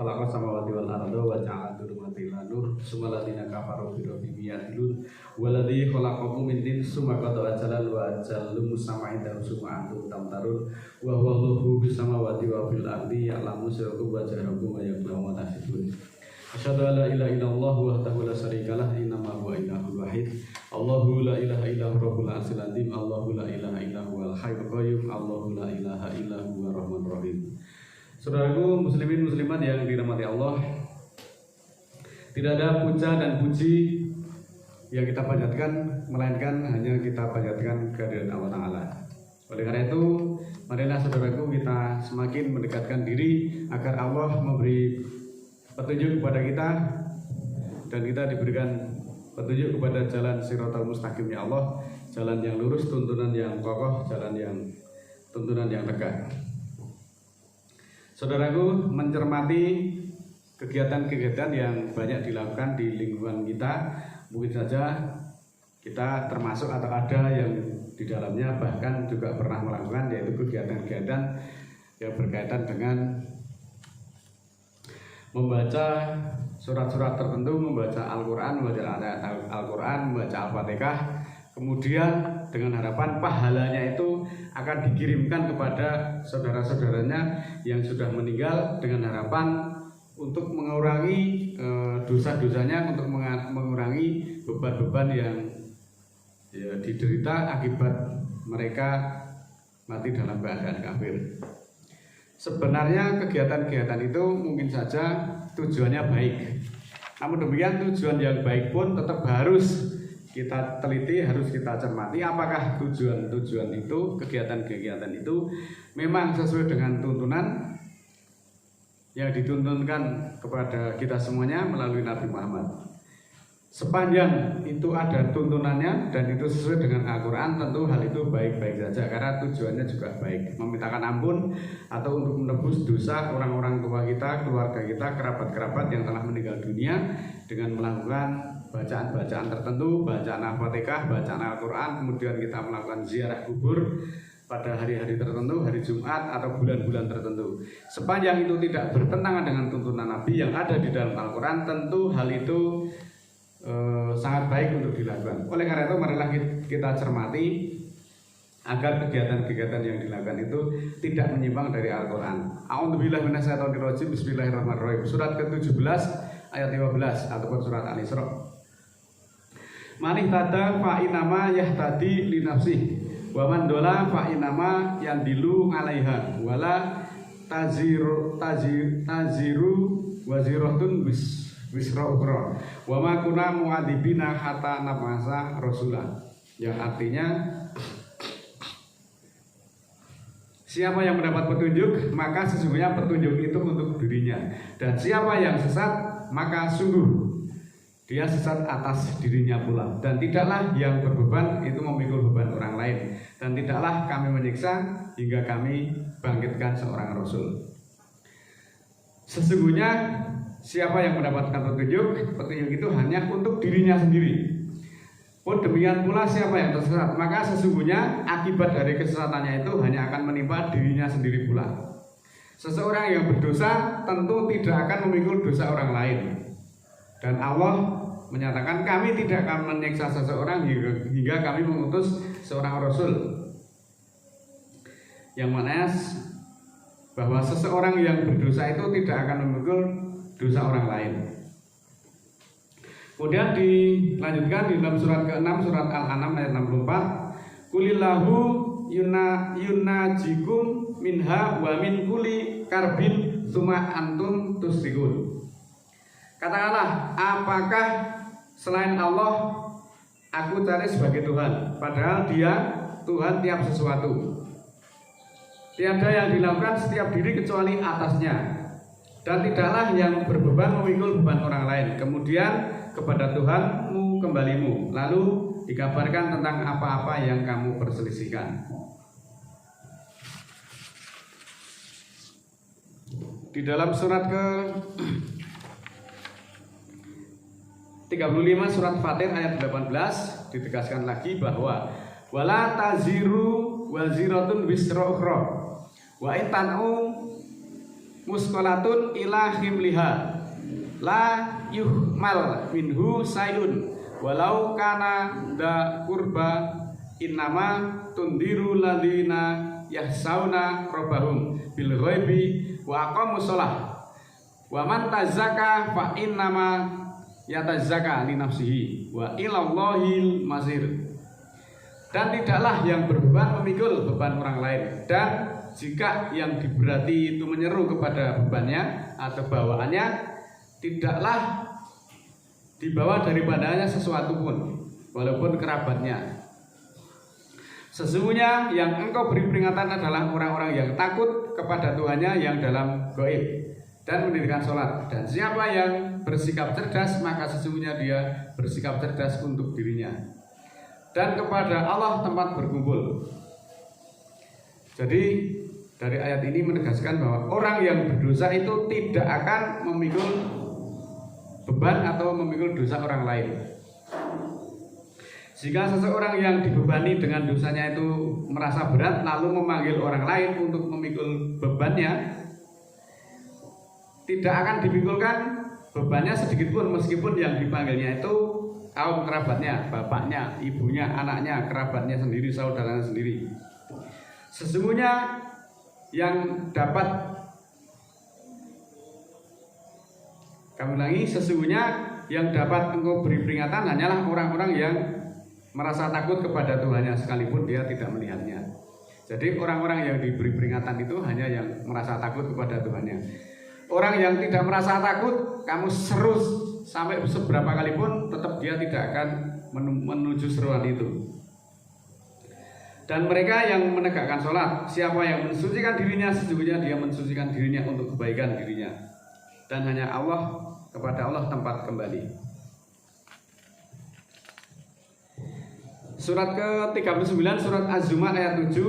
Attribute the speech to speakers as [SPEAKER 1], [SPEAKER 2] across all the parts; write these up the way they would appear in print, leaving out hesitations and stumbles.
[SPEAKER 1] Khalaqas samawati wal arda wa ja'ala dhulumati ila nur summa alladziina kafaru bi rabbihim ya'dilun waladzi khalaqakum min tin summa qada ajalan wa ajalum musamma indahu summa antum tamtarun wa huwa Allahu bis samawati wa fil ardi ya'lamu sirrakum wa jahrakum wa ya'lamu ma tasifun. Asyhadu an la ilaha illallah wahdahu la syarika lah innama huwa ilahul wahid Allahu la ilaha illahu rabbul arsyil azim Allahu la ilaha illahu al hayyul qayyum Allahu la ilaha illahu arrahmanur rahim. Saudaraku muslimin muslimat yang dirahmati Allah, tidak ada puja dan puji yang kita panjatkan melainkan hanya kita panjatkan kehadirat Allah Ta'ala. Oleh karena itu, marilah saudaraku kita semakin mendekatkan diri agar Allah memberi petunjuk kepada kita dan kita diberikan petunjuk kepada jalan Shiratal Mustaqim ya Allah, jalan yang lurus, tuntunan yang kokoh, tuntunan yang tegak. Saudaraku, mencermati kegiatan-kegiatan yang banyak dilakukan di lingkungan kita, mungkin saja kita termasuk atau ada yang di dalamnya bahkan juga pernah melakukan, yaitu kegiatan-kegiatan yang berkaitan dengan membaca surat-surat tertentu, membaca Al-Quran, membaca ayat Al-Quran, membaca Al-Fatihah, kemudian dengan harapan pahalanya itu akan dikirimkan kepada saudara-saudaranya yang sudah meninggal dengan harapan untuk mengurangi dosa-dosanya, untuk mengurangi beban-beban yang diderita akibat mereka mati dalam keadaan kafir. Sebenarnya kegiatan-kegiatan itu mungkin saja tujuannya baik. Namun demikian tujuan yang baik pun tetap harus kita teliti, harus kita cermati apakah tujuan-tujuan itu, kegiatan-kegiatan itu memang sesuai dengan tuntunan yang dituntunkan kepada kita semuanya melalui Nabi Muhammad. Sepanjang itu ada tuntunannya dan itu sesuai dengan Al-Quran, tentu hal itu baik-baik saja karena tujuannya juga baik, memintakan ampun atau untuk menebus dosa orang-orang tua kita, keluarga kita, kerabat-kerabat yang telah meninggal dunia dengan melakukan bacaan-bacaan tertentu, bacaan Al-Fatihah, bacaan Al-Quran, kemudian kita melakukan ziarah kubur pada hari-hari tertentu, hari Jumat atau bulan-bulan tertentu. Sepanjang itu tidak bertentangan dengan tuntunan Nabi yang ada di dalam Al-Quran, tentu hal itu sangat baik untuk dilakukan. Oleh karena itu marilah kita cermati agar kegiatan-kegiatan yang dilakukan itu tidak menyimpang dari Al-Quran. A'udzubillahi minasyaitonirrajim. Bismillahirrahmanirrahim. Surat ke-17 ayat 15 ataupun surat Al-Isra. Man ihtada fa inama yahtadi li nafsihi wa man dola fa inama yandilu 'alaiha wala taziru waziratun wisra ukhra wa ma kunna mu'adzibina hatta nab'atsa rasulah, yang artinya siapa yang mendapat petunjuk maka sesungguhnya petunjuk itu untuk dirinya, dan siapa yang sesat maka sungguh dia sesat atas dirinya pula, dan tidaklah yang berbeban itu memikul beban orang lain, dan tidaklah kami menyiksa hingga kami bangkitkan seorang rasul. Sesungguhnya siapa yang mendapatkan petunjuk itu hanya untuk dirinya sendiri. Pun demikian pula siapa yang tersesat, maka sesungguhnya akibat dari kesesatannya itu hanya akan menimpa dirinya sendiri pula. Seseorang yang berdosa tentu tidak akan memikul dosa orang lain. Dan Allah menyatakan kami tidak akan menyiksa seseorang hingga kami mengutus seorang rasul. Yang mana bahwa seseorang yang berdosa itu tidak akan memikul dosa orang lain. Kemudian dilanjutkan di dalam surat ke-6, surat Al-An'am ayat 64, Qulillahu yunajikum minha wa min kulli karbin tsumma antum tusyrikun. Katakanlah, apakah selain Allah aku cari sebagai Tuhan, padahal Dia Tuhan tiap sesuatu. Tiada yang dilakukan setiap diri kecuali atasnya, dan tidaklah yang berbeban memikul beban orang lain. Kemudian kepada Tuhanmu kembalimu, lalu dikabarkan tentang apa-apa yang kamu perselisihkan. Di dalam surat ke 35 surat Fatir ayat 18 ditegaskan lagi bahwa wala taziru waziratun wisra ukhra wa in tan'u musqalatun ila himliha la yuhmal minhu sayun walau kana da kurba innama tundiru ladina yahsauna rabbahum bil ghaibi wa aqamus shalah wa man tazakka fa innama yatazakka li nafsihi wa ilallahil masir. Dan tidaklah yang berbeban memikul beban orang lain, dan jika yang diberati itu menyeru kepada bebannya atau bawaannya, tidaklah dibawa daripadanya sesuatu pun, walaupun kerabatnya. Sesungguhnya yang engkau beri peringatan adalah orang-orang yang takut kepada Tuhannya yang dalam gaib dan mendirikan sholat. Dan siapa yang bersikap cerdas, maka sesungguhnya dia bersikap cerdas untuk dirinya. Dan kepada Allah tempat berkumpul. Jadi dari ayat ini menegaskan bahwa orang yang berdosa itu tidak akan memikul beban atau memikul dosa orang lain. Jika seseorang yang dibebani dengan dosanya itu merasa berat lalu memanggil orang lain untuk memikul bebannya, tidak akan dipikulkan bebannya sedikit pun meskipun yang dipanggilnya itu kaum kerabatnya, bapaknya, ibunya, anaknya, kerabatnya sendiri, saudaranya sendiri. Sesungguhnya yang dapat, kami ulangi, sesungguhnya yang dapat engkau beri peringatan hanyalah orang-orang yang merasa takut kepada Tuhannya sekalipun dia tidak melihatnya. Jadi orang-orang yang diberi peringatan itu hanya yang merasa takut kepada Tuhannya. Orang yang tidak merasa takut, kamu seru sampai seberapa kali pun tetap dia tidak akan menuju seruan itu. Dan mereka yang menegakkan sholat, siapa yang mensucikan dirinya, sesungguhnya dia mensucikan dirinya untuk kebaikan dirinya. Dan hanya Allah, kepada Allah tempat kembali. Surat ke-39, surat Az-Zumar ayat 7.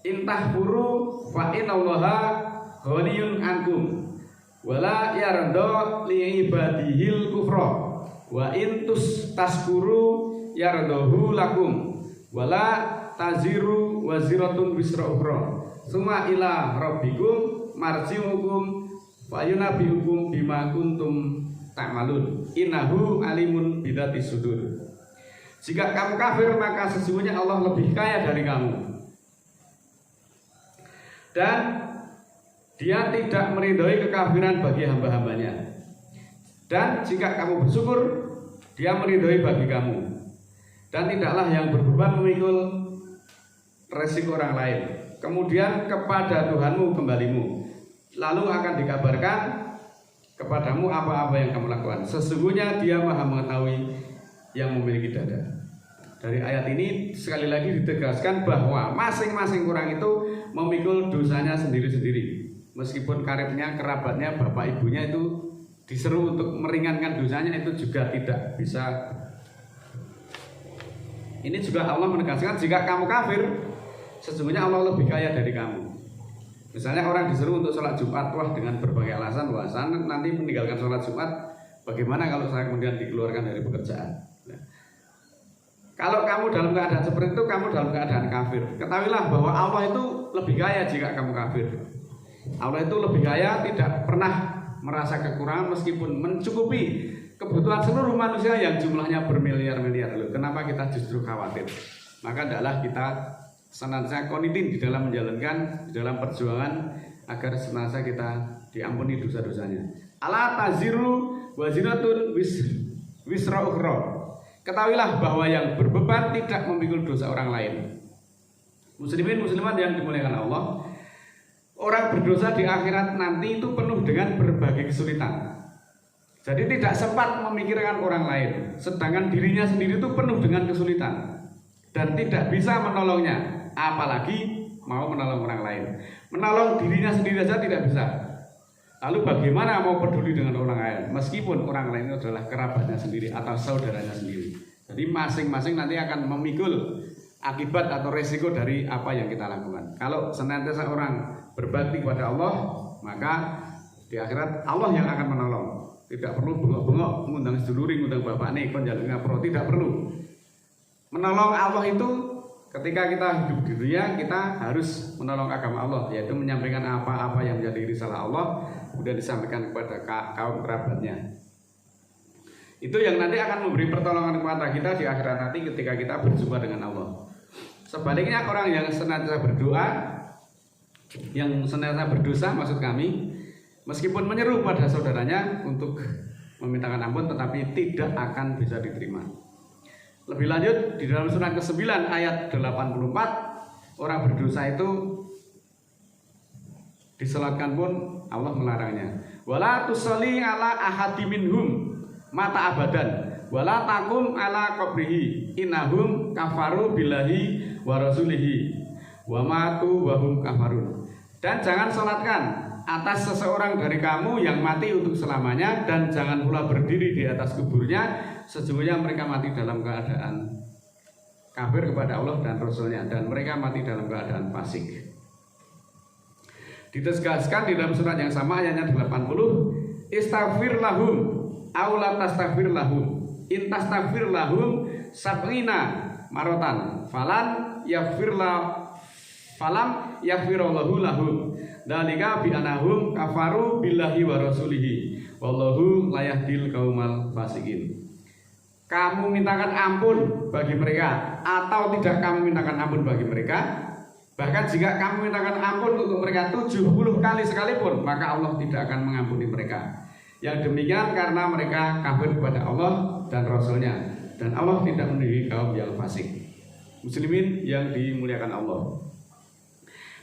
[SPEAKER 1] Intahfuru fa innallaha ghaniyun ankum wala yarda li ibadihil kufra wa intus taskuru yardahu lakum wala taziru waziratun wisra ukhra summa ila rabbikum marji'ukum fa yunabbi'ukum bima kuntum ta'malun innahu alimun bidatis sudur. Jika kamu kafir maka sesungguhnya Allah lebih kaya dari kamu dan Dia tidak meridhoi kekafiran bagi hamba-hambanya. Dan jika kamu bersyukur, Dia meridhoi bagi kamu. Dan tidaklah yang berbeban memikul resiko orang lain. Kemudian kepada Tuhanmu kembalimu. Lalu akan dikabarkan kepadamu apa-apa yang kamu lakukan. Sesungguhnya Dia Maha mengetahui yang memiliki dada. Dari ayat ini sekali lagi ditegaskan bahwa masing-masing orang itu memikul dosanya sendiri-sendiri. Meskipun karibnya, kerabatnya, bapak ibunya itu diseru untuk meringankan dosanya, itu juga tidak bisa. Ini juga Allah menegaskan jika kamu kafir, sesungguhnya Allah lebih kaya dari kamu. Misalnya orang disuruh untuk sholat Jumat, wah dengan berbagai alasan, wah saya nanti meninggalkan sholat Jumat, bagaimana kalau saya kemudian dikeluarkan dari pekerjaan? Nah, kalau kamu dalam keadaan seperti itu, kamu dalam keadaan kafir. Ketahuilah bahwa Allah itu lebih kaya jika kamu kafir. Allah itu lebih kaya, tidak pernah merasa kekurangan meskipun mencukupi kebutuhan seluruh manusia yang jumlahnya bermiliar-miliar. Kenapa kita justru khawatir? Maka adalah kita senantiasa komitin di dalam menjalankan, di dalam perjuangan agar senantiasa kita diampuni dosa-dosanya. Ala taziru waziratun wisra ukhra. Ketahuilah bahwa yang berbeban tidak memikul dosa orang lain. Muslimin muslimat yang dimuliakan Allah, orang berdosa di akhirat nanti itu penuh dengan berbagai kesulitan. Jadi tidak sempat memikirkan orang lain, sedangkan dirinya sendiri itu penuh dengan kesulitan dan tidak bisa menolongnya, apalagi mau menolong orang lain. Menolong dirinya sendiri saja tidak bisa. Lalu bagaimana mau peduli dengan orang lain, meskipun orang lain itu adalah kerabatnya sendiri atau saudaranya sendiri. Jadi masing-masing nanti akan memikul akibat atau resiko dari apa yang kita lakukan. Kalau senantiasa orang berbakti kepada Allah, maka di akhirat Allah yang akan menolong. Tidak perlu bengok-bengok mengundang seduluri, mengundang bapak nih, kon jalan ngapro, tidak perlu. Menolong Allah itu Ketika kita hidup di dunia, kita harus menolong agama Allah, yaitu menyampaikan apa-apa yang menjadi risalah Allah, kemudian disampaikan kepada kaum kerabatnya. Itu yang nanti akan memberi pertolongan kepada kita di akhirat nanti ketika kita berjumpa dengan Allah. Sebaliknya orang yang senantiasa berdoa, yang senantiasa berdosa maksud kami, meskipun menyeru pada saudaranya untuk memintakan ampun, tetapi tidak akan bisa diterima. Lebih lanjut di dalam surat ke-9 ayat 84, orang berdosa itu disolatkan pun Allah melarangnya. Wala tusalli ala ahadi minhum mata abadan wala taqum ala qabrihi innahum kafaru billahi wa rasulihi wa matu wa hum kafarun. Dan jangan salatkan atas seseorang dari kamu yang mati untuk selamanya, dan jangan pula berdiri di atas kuburnya, sesungguhnya mereka mati dalam keadaan kafir kepada Allah dan Rasulnya, dan mereka mati dalam keadaan fasik. Ditegaskan di dalam surat yang sama ayatnya 80, istaghfir lahum aw la tastaghfir lahum in tastaghfir lahum sab'ina marotan falam yaghfirullahu lahum dalika bi anahum kafaru billahi wa rasulihi wallahu la yahdil qaumal fasikin. Kamu mintakan ampun bagi mereka atau tidak kamu mintakan ampun bagi mereka, bahkan jika kamu mintakan ampun untuk mereka 70 kali sekalipun, maka Allah tidak akan mengampuni mereka. Yang demikian karena mereka kafir kepada Allah dan Rasulnya, dan Allah tidak mendidik kaum yang fasik. Muslimin yang dimuliakan Allah,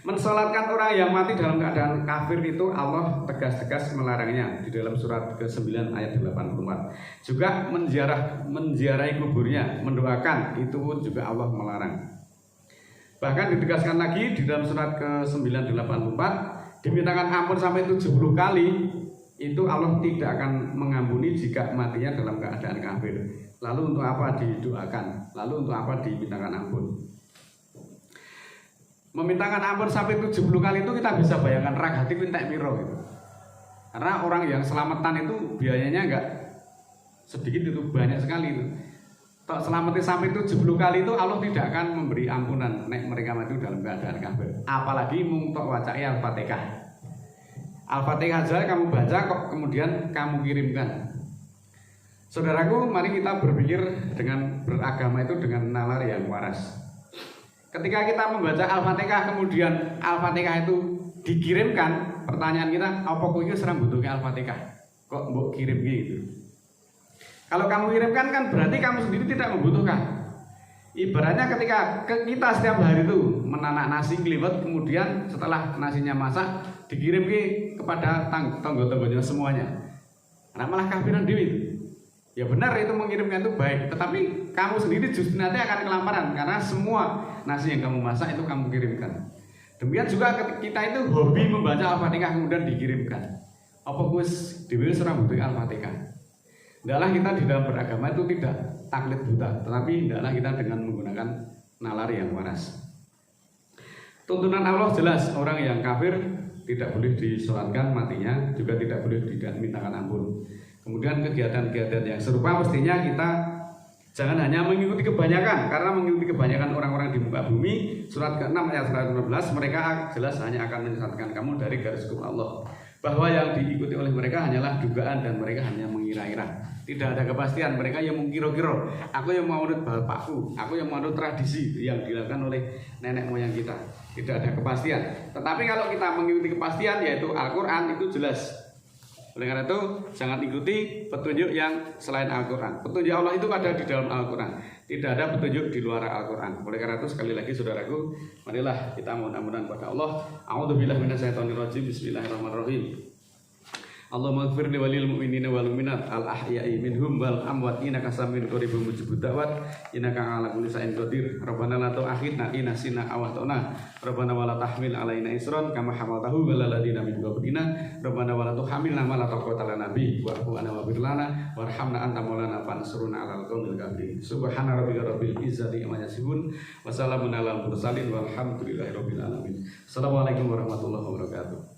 [SPEAKER 1] mensolatkan orang yang mati dalam keadaan kafir itu Allah tegas-tegas melarangnya di dalam surat ke-9 ayat 84. Juga menziarahi kuburnya, mendoakan, itu pun juga Allah melarang. Bahkan ditegaskan lagi di dalam surat ke-9 84, dimintakan ampun sampai 70 kali, itu Allah tidak akan mengampuni jika matinya dalam keadaan kafir. Lalu untuk apa didoakan? Lalu untuk apa dimintakan ampun? Memintakan ampun sampai 70 kali itu kita bisa bayangkan ragati entek piro gitu. Karena orang yang selamatan itu biayanya enggak sedikit, itu banyak sekali itu. Tok selamatnya sampai 70 kali itu Allah tidak akan memberi ampunan nek mereka mati dalam keadaan kafir. Apalagi mung tok wacake Al-Fatihah. Al-Fatihah saja kamu baca kok kemudian kamu kirimkan. Saudaraku, mari kita berpikir dengan beragama itu dengan nalar yang waras. Ketika kita membaca Al-Fatihah kemudian Al-Fatihah itu dikirimkan, pertanyaan kita, apa kok iki serang butuhke Al-Fatihah? Kok mbok kirim gitu? Kalau kamu kirimkan kan berarti kamu sendiri tidak membutuhkan. Ibaratnya ketika kita setiap hari itu menanak nasi kliwet, kemudian setelah nasinya masak dikirim kepada tangga-tangganya semuanya. Nah malah kafiran dewi. Ya benar itu mengirimkan itu baik, tetapi kamu sendiri justru nanti akan kelaparan karena semua nasi yang kamu masak itu kamu kirimkan. Demikian juga kita itu hobi membaca Al-Fatihah kemudian dikirimkan. Apa kuis dewi serang butuh Al-Fatihah? Hendaklah kita di dalam beragama itu tidak taklid buta, tetapi hendaklah kita dengan menggunakan nalar yang waras. Tuntunan Allah jelas, orang yang kafir tidak boleh disolatkan matinya, juga tidak boleh dimintakan ampun. Kemudian kegiatan-kegiatan yang serupa mestinya kita jangan hanya mengikuti kebanyakan, karena mengikuti kebanyakan orang-orang di muka bumi. Surat ke-6 ayat 115, mereka jelas hanya akan menyesatkan kamu dari garis hukum Allah. Bahwa yang diikuti oleh mereka hanyalah dugaan dan mereka hanya mengira-ira. Tidak ada kepastian, mereka yang mengkira-kira. Aku yang mau menurut bapakku, aku yang mau menurut tradisi yang dilakukan oleh nenek moyang kita. Tidak ada kepastian. Tetapi kalau kita mengikuti kepastian, yaitu Al-Quran, itu jelas. Oleh karena itu, jangan ikuti petunjuk yang selain Al-Quran. Petunjuk Allah itu ada di dalam Al-Quran. Tidak ada petunjuk di luar Al-Quran. Oleh karena itu, sekali lagi saudaraku, marilah kita mohon-mohon kepada Allah. A'udzubillahi minasyaitonirrajim. Bismillahirrahmanirrahim. Allahumma ighfir li walil mu'minina wal mu'minat al ahya'i minhum wal amwat innaka samil qaribun mujibud da'wat innaka 'ala kulli shay'in qadir. Rabbana la tu'akhidna in nasina aw akhtana. Rabbana wa la tahmil 'alaina isran kama hamaltahu 'alal ladzina min qablina. Rabbana wa la tuhamilna ma la taqata lana bihi wa'fu 'anna waghfir lana warhamna anta maulana fansurna 'alal qaumil kafirin. Subhana rabbika rabbil izzati amma yasifun wa salamun 'alal mursalin walhamdulillahi rabbil alamin. Assalamualaikum warahmatullahi wabarakatuh.